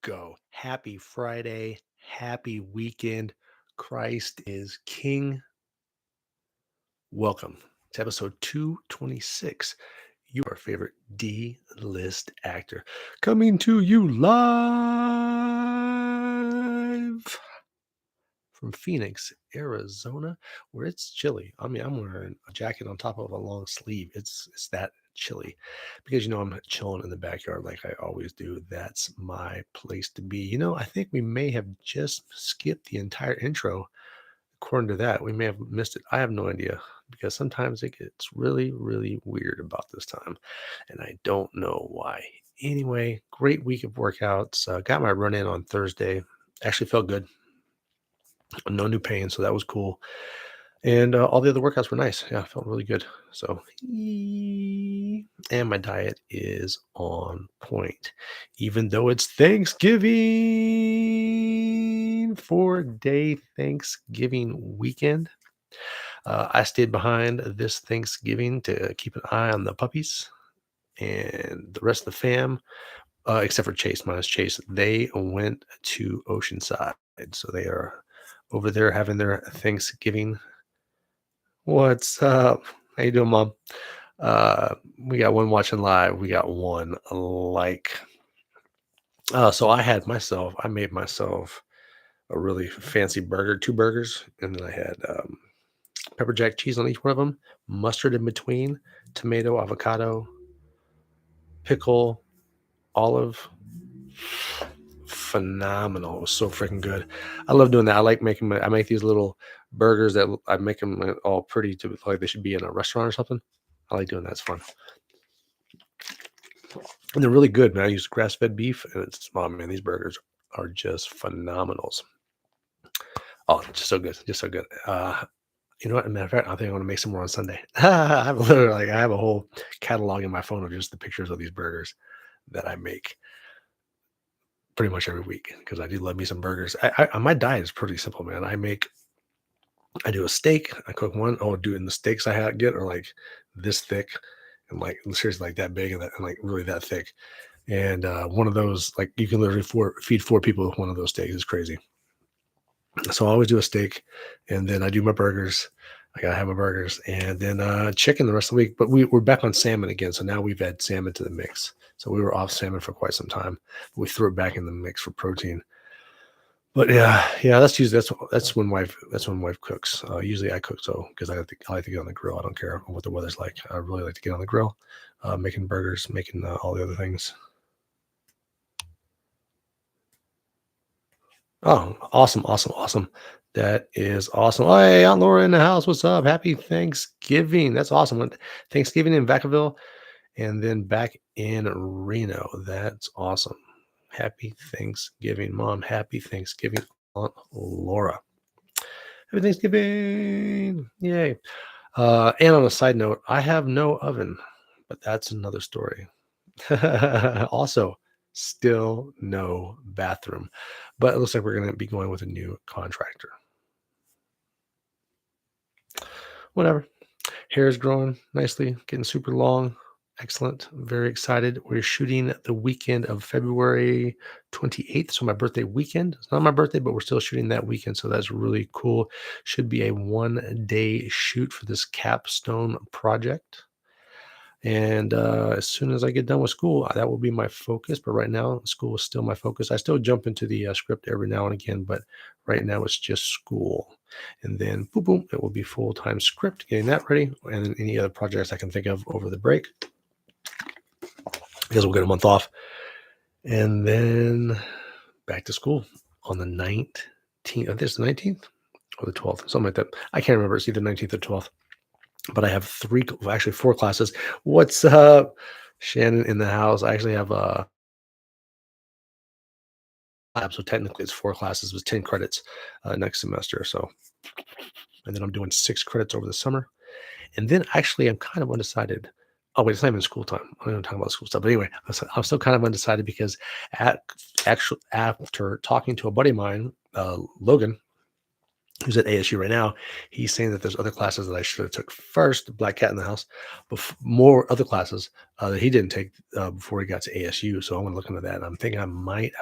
go. Happy Friday. Happy weekend. Christ is King. Welcome to episode 226. Your favorite D list actor coming to you live from Phoenix, Arizona, where it's chilly. I mean, I'm wearing a jacket on top of a long sleeve. It's that chilly because I'm chilling in the backyard like I always do. That's my place to be. I think we may have just skipped the entire intro. According to that, we may have missed it. I have no idea because sometimes it gets really, really weird about this time, and I don't know why. Anyway, great week of workouts. Got my run in on Thursday. Actually felt good. No new pain, so that was cool. And all the other workouts were nice. Yeah, I felt really good. So, and my diet is on point, even though it's Thanksgiving, 4-day Thanksgiving weekend. I stayed behind this Thanksgiving to keep an eye on the puppies and the rest of the fam, except for Chase. Minus Chase, they went to Oceanside, so they are over there having their Thanksgiving. What's up? How you doing, Mom? We got one watching live. We got one like. So I made myself a really fancy burger, two burgers, and then I had pepper jack cheese on each one of them, mustard in between, tomato, avocado, pickle, olive. Phenomenal. It was so freaking good. I love doing that. I make these little burgers that I make them all pretty to like they should be in a restaurant or something. I like doing that. It's fun. And they're really good, man. I use grass-fed beef and oh man, these burgers are just phenomenals. Oh, just so good. Just so good. You know what? As a matter of fact, I think I'm gonna make some more on Sunday. I have a whole catalog in my phone of just the pictures of these burgers that I make pretty much every week because I do love me some burgers. My diet is pretty simple, man. I do a steak. I cook one. Oh, dude, and the steaks get are like this thick and like seriously like that big and like really that thick. And one of those, like you can literally feed four people with one of those steaks. It's crazy. So I always do a steak, and then I do my burgers. I gotta have my burgers, and then chicken the rest of the week. But we're back on salmon again, so now we've added salmon to the mix. So we were off salmon for quite some time. We threw it back in the mix for protein. But yeah, that's when wife cooks. Usually I cook because I like to get on the grill. I don't care what the weather's like. I really like to get on the grill, making burgers, making all the other things. Oh, awesome, awesome, awesome. That is awesome. Oh, hey, Aunt Laura in the house. What's up? Happy Thanksgiving. That's awesome. Thanksgiving in Vacaville and then back in Reno. That's awesome. Happy Thanksgiving, Mom. Happy Thanksgiving, Aunt Laura. Happy Thanksgiving. Yay. And on a side note, I have no oven, but that's another story. Also, still no bathroom, but it looks like we're going to be going with a new contractor. Whatever. Hair is growing nicely, getting super long. Excellent. Very excited. We're shooting the weekend of February 28th. So my birthday weekend. It's not my birthday, but we're still shooting that weekend. So that's really cool. Should be a 1-day shoot for this capstone project. And as soon as I get done with school, that will be my focus. But right now, school is still my focus. I still jump into the script every now and again, but right now it's just school. And then boom, boom, it will be full-time script, getting that ready. And then any other projects I can think of over the break because we'll get a month off. And then back to school on the 19th. I think it's the 19th or the 12th, something like that. I can't remember. It's either 19th or 12th. But I have four classes. What's up, Shannon in the house? I actually have a lab, so technically it's 4 classes with 10 credits next semester. So, and then I'm doing 6 credits over the summer. And then actually I'm kind of undecided. Oh, wait, it's not even school time. I'm not talking about school stuff. But anyway, I'm still kind of undecided because after talking to a buddy of mine, Logan, who's at ASU right now, he's saying that there's other classes that I should have took first, Black Cat in the House, more other classes that he didn't take before he got to ASU. So I'm going to look into that. And I'm thinking I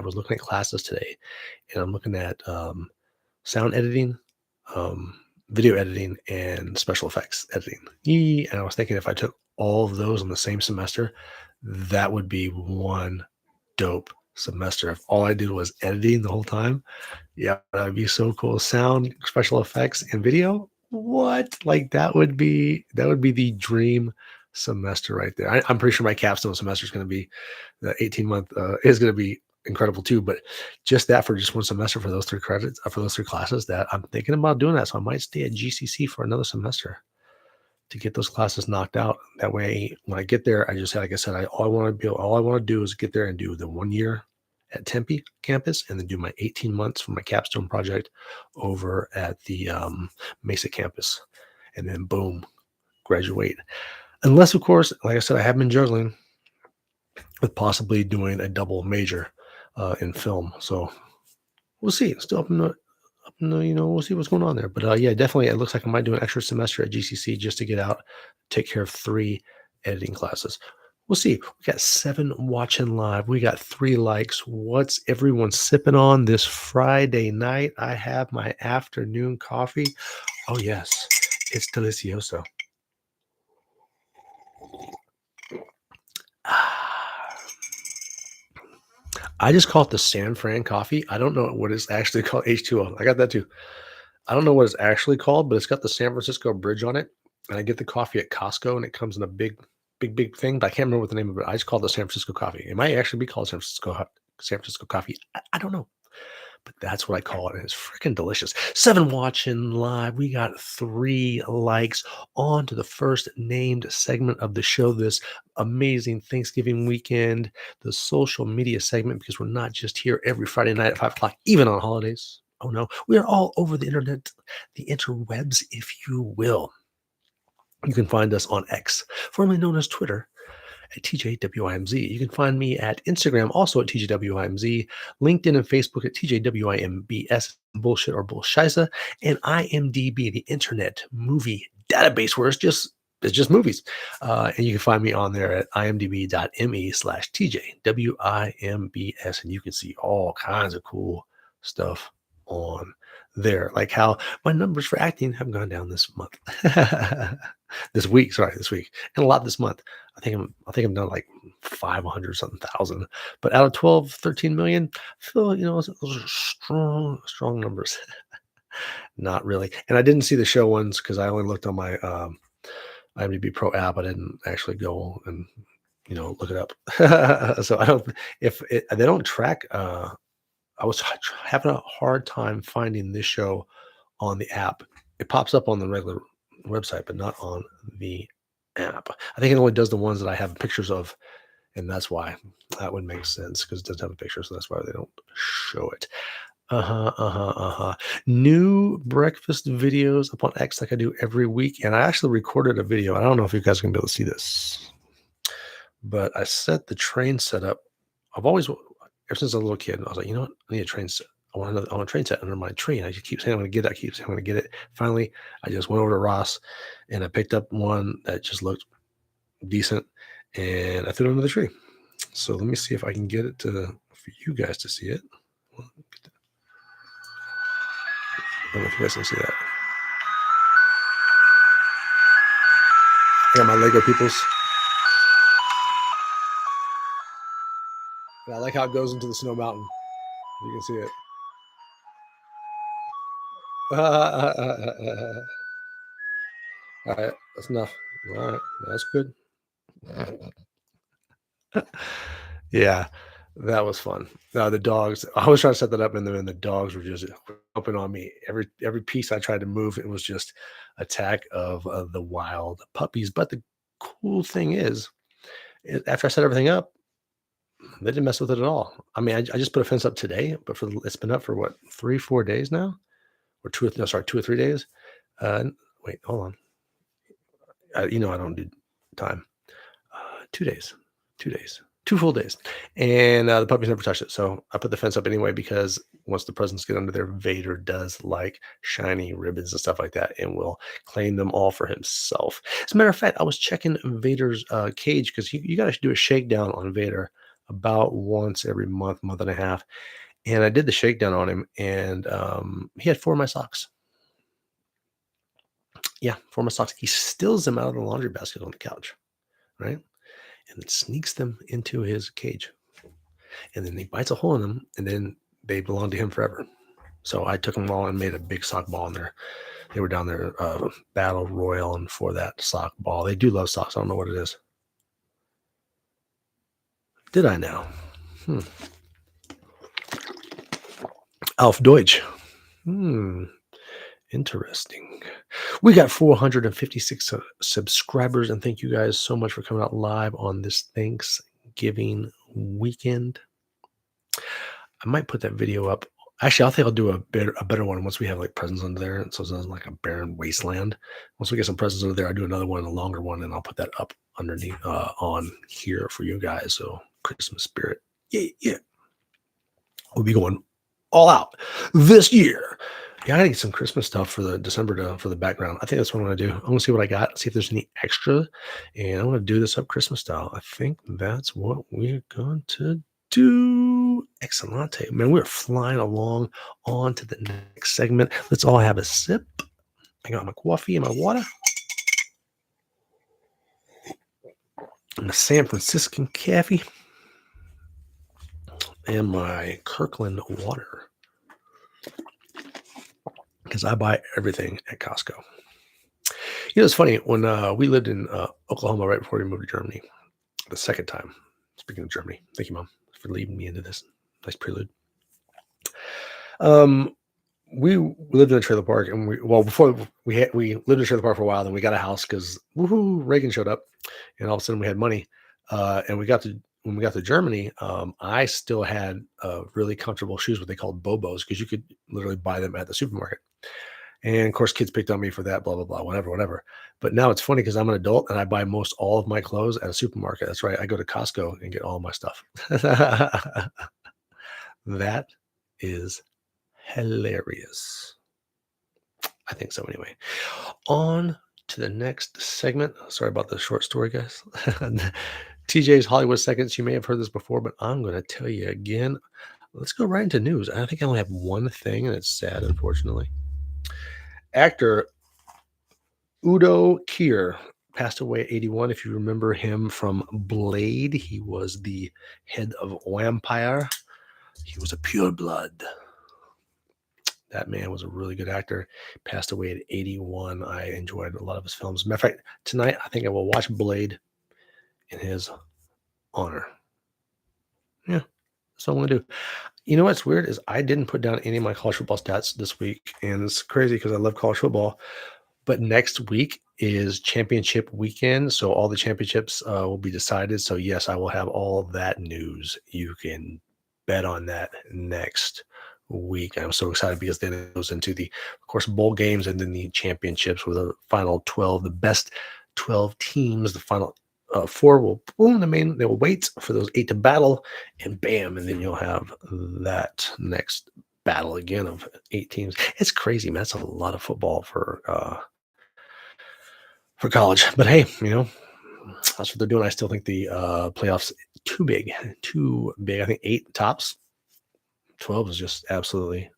was looking at classes today and I'm looking at sound editing, um, video editing, and special effects editing. And I was thinking if I took all of those in the same semester, that would be one dope semester. If all I did was editing the whole time, yeah, that'd be so cool. Sound, special effects, and video. What? Like that would be the dream semester right there. I'm pretty sure my capstone semester is going to be the 18-month is going to be incredible too. But just that for just one semester for those 3 credits for those 3 classes, that I'm thinking about doing that. So I might stay at GCC for another semester to get those classes knocked out. That way, when I get there, I just like I said, all I want to do is get there and do the 1 year at Tempe campus, and then do my 18 months for my capstone project over at the Mesa campus, and then boom, graduate. Unless, of course, like I said, I have been juggling with possibly doing a double major in film. So we'll see. Still we'll see what's going on there. But yeah, definitely, it looks like I might do an extra semester at GCC just to get out, take care of 3 editing classes. We'll see. We got 7 watching live. We got 3 likes. What's everyone sipping on this Friday night? I have my afternoon coffee. Oh yes, it's delicioso. I just call it the San Fran coffee. I don't know what it's actually called. H2O. I got that too. I don't know what it's actually called, but it's got the San Francisco bridge on it. And I get the coffee at Costco, and it comes in a big thing. But I can't remember what the name of it. I just call it the San Francisco coffee. It might actually be called San Francisco coffee. I don't know, but that's what I call it. And it's freaking delicious. 7 watching live. We got 3 likes on to the first named segment of the show this amazing Thanksgiving weekend, the social media segment, because we're not just here every Friday night at 5 o'clock, even on holidays. Oh no, we are all over the internet, the interwebs, if you will. You can find us on X, formerly known as Twitter, at TJWIMZ. You can find me at Instagram, also at TJWIMZ, LinkedIn and Facebook at TJWIMBS, bullshit or bullshisa, and IMDb, the Internet Movie Database, where it's just movies. And you can find me on there at imdb.me/TJWIMBS, and you can see all kinds of cool stuff on there, like how my numbers for acting have gone down this month. this week, and a lot this month. I think I'm done like 500 something thousand, but out of 12, 13 million, I feel, those are strong numbers. Not really. And I didn't see the show ones because I only looked on my IMDb Pro app. I didn't actually go and look it up. So I don't if it, they don't track. I was having a hard time finding this show on the app. It pops up on the regular website, but not on the app. I think it only does the ones that I have pictures of, and that's why. That would make sense because it doesn't have a picture, so that's why they don't show it. New breakfast videos up on X like I do every week, and I actually recorded a video. I don't know if you guys can be able to see this, but I set the train setup. I've always, ever since I was a little kid, I was like, you know what? I need a train set. I want a train set under my tree. And I just keep saying I'm going to get it. I keep saying I'm going to get it. Finally, I just went over to Ross and I picked up one that just looked decent, and I threw it under the tree. So let me see if I can get it for you guys to see it. I don't know if you guys can see that. I got my Lego peoples. And I like how it goes into the snow mountain. You can see it. All right, that's enough. All right, that's good. Yeah, that was fun. The dogs. I was trying to set that up, and then the dogs were just jumping on me. Every piece I tried to move, it was just attack of the wild puppies. But the cool thing is, after I set everything up, they didn't mess with it at all. I mean, I just put a fence up today, but it's been up for what 3-4 days now, or 2 or 3 days. Wait, hold on. I don't do time. 2 days. 2 days. 2 full days, and, the puppies never touched it, so I put the fence up anyway because once the presents get under there, Vader does like shiny ribbons and stuff like that and will claim them all for himself. As a matter of fact, I was checking Vader's, cage 'cause you gotta do a shakedown on Vader about once every month, month and a half, and I did the shakedown on him, and, he had 4 of my socks. Yeah, 4 of my socks. He steals them out of the laundry basket on the couch, right? And then sneaks them into his cage. And then he bites a hole in them, and then they belong to him forever. So I took them all and made a big sock ball in there. They were down there, battle royal and for that sock ball. They do love socks. I don't know what it is. Did I now? Hmm. Auf Deutsch. Hmm. Interesting. We got 456 subscribers, and thank you guys so much for coming out live on this Thanksgiving weekend. I might put that video up. Actually, I think I'll do a better one once we have like presents under there, so it's not like a barren wasteland. Once we get some presents under there, I'll do another one, a longer one, and I'll put that up underneath on here for you guys. So Christmas spirit, yeah, yeah, we'll be going all out this year. Yeah, I gotta get some Christmas stuff for the December for the background. I think that's what I'm gonna do. I'm gonna see what I got, see if there's any extra, and I'm gonna do this up Christmas style. I think that's what we're going to do. Excellente. Man, we're flying along on to the next segment. Let's all have a sip. I got my coffee and my water. And the San Franciscan coffee. And my Kirkland water. Because I buy everything at Costco. You know, it's funny when we lived in Oklahoma right before we moved to Germany, the second time. Speaking of Germany, thank you, Mom, for leading me into this nice prelude. We lived in a trailer park, and before we lived in a trailer park for a while. Then we got a house because Reagan showed up, and all of a sudden we had money. And when we got to Germany, I still had really comfortable shoes, what they called Bobos, because you could literally buy them at the supermarket. And of course, kids picked on me for that, blah, blah, blah, whatever, whatever. But now it's funny because I'm an adult and I buy most all of my clothes at a supermarket. That's right. I go to Costco and get all my stuff. That is hilarious. I think so anyway. On to the next segment. Sorry about the short story, guys. TJ's Hollywood Seconds. You may have heard this before, but I'm going to tell you again. Let's go right into news. I think I only have one thing, and it's sad, unfortunately. Actor Udo Kier passed away at 81. If you remember him from Blade, he was the head of Vampire. He was a pure blood. That man was a really good actor. Passed away at 81. I enjoyed a lot of his films. Matter of fact, tonight I think I will watch Blade in his honor. Yeah, that's what I'm gonna do. You know what's weird is I didn't put down any of my college football stats this week, and it's crazy because I love college football. But next week is championship weekend, so all the championships will be decided. So yes, I will have all that news. You can bet on that next week. I'm so excited because then it goes into the, of course, bowl games and then the championships with the final 12, the best 12 teams. The final 4 will boom. They will wait for those 8 to battle, and bam, and then you'll have that next battle again of 8 teams. It's crazy, man. That's a lot of football for college. But hey, that's what they're doing. I still think the playoffs too big. I think 8 tops. 12 is just absolutely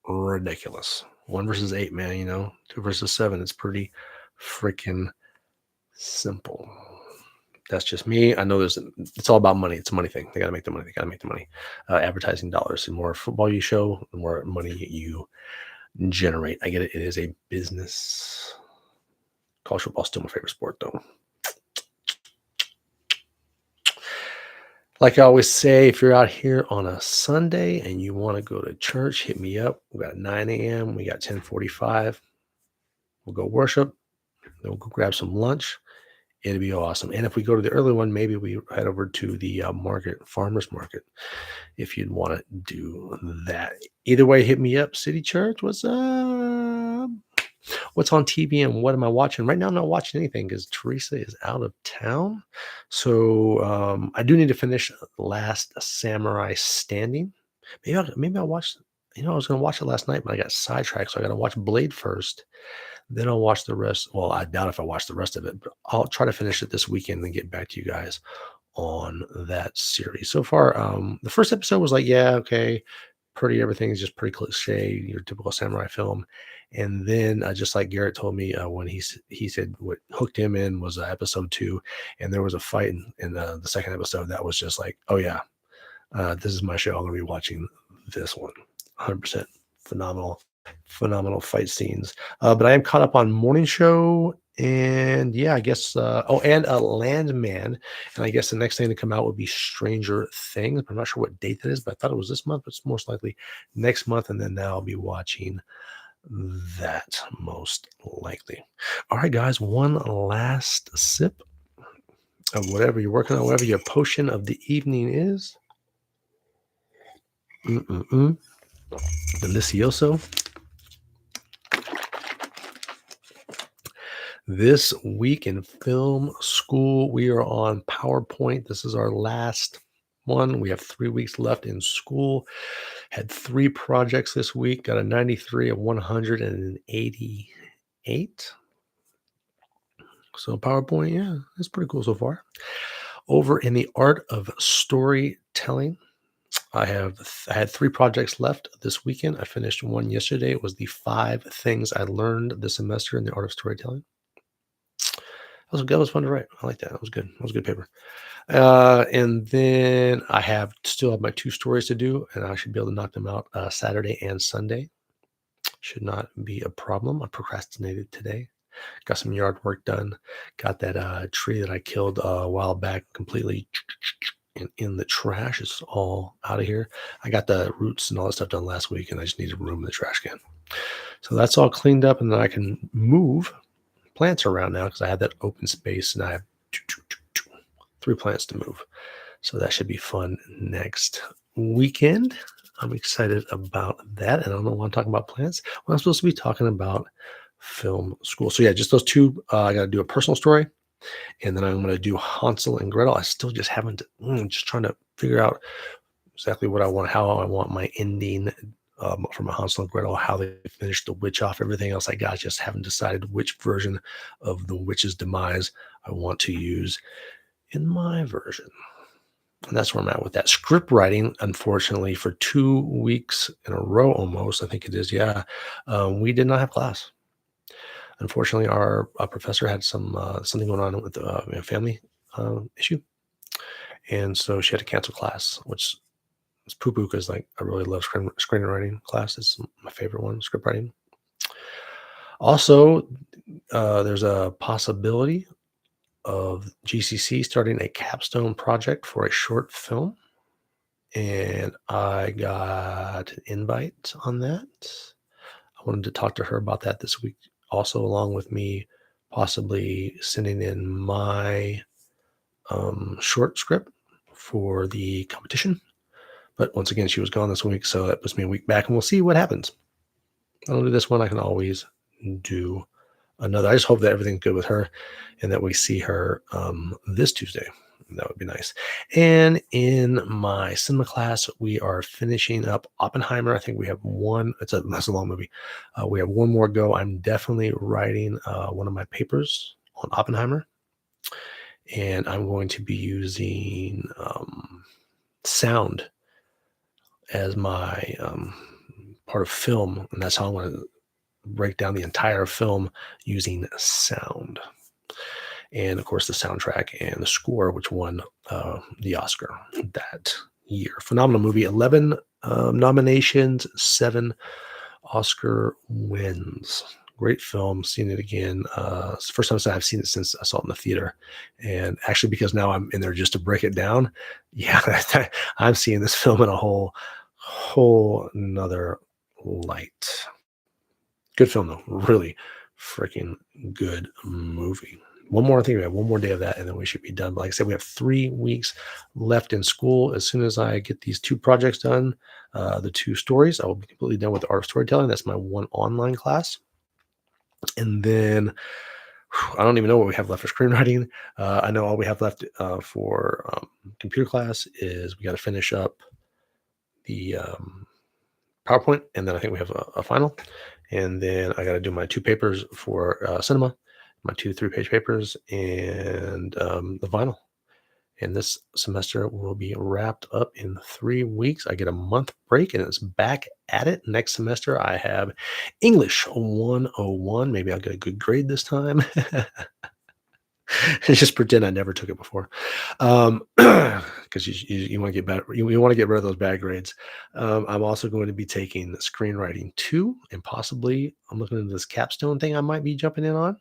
ridiculous. 1 versus 8, man. 2 versus 7. It's pretty freaking simple. That's just me. I know it's all about money. It's a money thing. They got to make the money. Advertising dollars. The more football you show, the more money you generate. I get it. It is a business. College football is still my favorite sport, though. Like I always say, if you're out here on a Sunday and you want to go to church, hit me up. We got 9 a.m. We got 10:45. We'll go worship. Then we'll go grab some lunch. It'll be awesome. And if we go to the early one, maybe we head over to the farmer's market, if you'd want to do that. Either way, hit me up. City Church, what's up? Well, what's on TV and what am I watching. Right now, I'm not watching anything because Teresa is out of town. So I do need to finish Last Samurai Standing. Maybe I'll watch. I was going to watch it last night, but I got sidetracked. So I got to watch Blade first. Then I'll watch the rest. Well, I doubt if I watch the rest of it, but I'll try to finish it this weekend and get back to you guys on that series. So far, the first episode was like, yeah, okay, pretty, everything is just pretty cliche, your typical samurai film. And then, just like Garrett told me, when he said what hooked him in was episode 2, and there was a fight in the second episode that was just like, oh yeah, this is my show. I'm gonna be watching this one. 100% phenomenal, phenomenal fight scenes. But I am caught up on morning show, and yeah, I guess. And a Landman, and I guess the next thing to come out would be Stranger Things. I'm not sure what date that is, but I thought it was this month. But it's most likely next month, and then I'll be watching that most likely. All right, guys, one last sip of whatever you're working on, whatever your potion of the evening is. Mm-mm-mm. Delicioso. This week in film school, we are on PowerPoint. This is our last one. We have 3 weeks left in school. Had 3 projects this week, got a 93, a 188. So PowerPoint, yeah, that's pretty cool so far. Over in the art of storytelling, I had 3 projects left this weekend. I finished one yesterday. It was the 5 things I learned this semester in the art of storytelling. That was fun to write. I like that. That was good. That was good paper. And then I still have my 2 stories to do, and I should be able to knock them out Saturday and Sunday. Should not be a problem. I procrastinated today. Got some yard work done. Got that tree that I killed a while back completely in the trash. It's all out of here. I got the roots and all that stuff done last week, and I just needed room in the trash can. So that's all cleaned up, and then I can move plants around now because I had that open space, and I have 3 plants to move. So that should be fun next weekend. I'm excited about that. And I don't know why I'm talking about plants. Well, I'm supposed to be talking about film school. So yeah, just those 2. I got to do a personal story, and then I'm going to do Hansel and Gretel. I still just haven't, just trying to figure out exactly what I want, how I want my ending from a Hansel and Gretel, how they finish the witch off. Everything else I got, just haven't decided which version of the witch's demise I want to use in my version. And that's where I'm at with that. Script writing, unfortunately, for 2 weeks in a row almost, I think it is, yeah, we did not have class. Unfortunately, our professor had something going on with a family issue, and so she had to cancel class, which is poo-poo because like I really love screenwriting class. It's my favorite one, script writing. Also, there's a possibility of GCC starting a capstone project for a short film, and I got an invite on that. I wanted to talk to her about that this week, also, along with me possibly sending in my short script for the competition. But once again, she was gone this week, so that puts me a week back, and we'll see what happens. I don't do this one. I can always do another. I just hope that everything's good with her and that we see her this Tuesday. That would be nice. And in my cinema class, we are finishing up Oppenheimer. I think we have one. That's a long movie. We have one more go. I'm definitely writing one of my papers on Oppenheimer, and I'm going to be using sound as my part of film, and that's how I'm going to break down the entire film using sound. And of course, the soundtrack and the score, which won the Oscar that year. Phenomenal movie. 11 nominations, 7 Oscar wins. Great film. Seen it again. It's the first time I've seen it since I saw it in the theater. And actually, because now I'm in there just to break it down, yeah, I'm seeing this film in a whole another light. Good film though. Really freaking good movie. One more thing, we have one more day of that, and then we should be done. But like I said, we have 3 weeks left in school. As soon as I get these 2 projects done, the 2 stories, I will be completely done with the art of storytelling. That's my one online class. And then I don't even know what we have left for screenwriting. I know all we have left for computer class is we got to finish up the PowerPoint, and then I think we have a final. And then I got to do my two papers for cinema, my two 3-page papers, and the final. And this semester will be wrapped up in 3 weeks. I get a month break and it's back at it. Next semester, I have English 101. Maybe I'll get a good grade this time. Just pretend I never took it before. Because you want to get better. You want to get rid of those bad grades. I'm also going to be taking screenwriting 2, and possibly I'm looking into this capstone thing I might be jumping in on.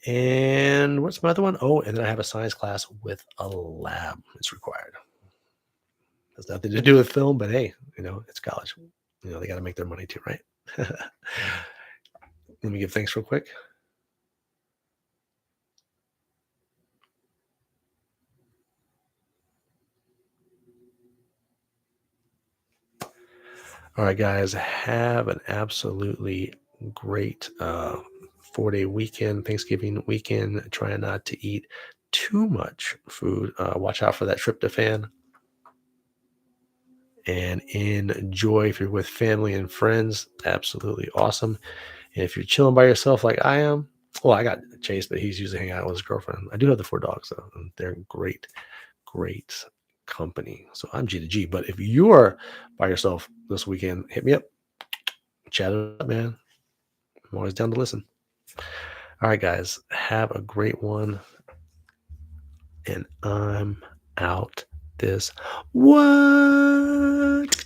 And what's my other one? Oh, and then I have a science class with a lab. It's required. Has nothing to do with film, but hey, it's college. They got to make their money too, right? Let me give thanks real quick. All right, guys, have an absolutely great 4-day weekend, Thanksgiving weekend. Try not to eat too much food. Watch out for that tryptophan and enjoy. If you're with family and friends, absolutely awesome. And if you're chilling by yourself like I am, well, I got Chase, but he's usually hanging out with his girlfriend. I do have the 4 dogs, though, and they're great, great company. So I'm G to G. But if you are by yourself this weekend, hit me up, chat it up, man. I'm always down to listen. All right, guys, have a great one. And I'm out this. What?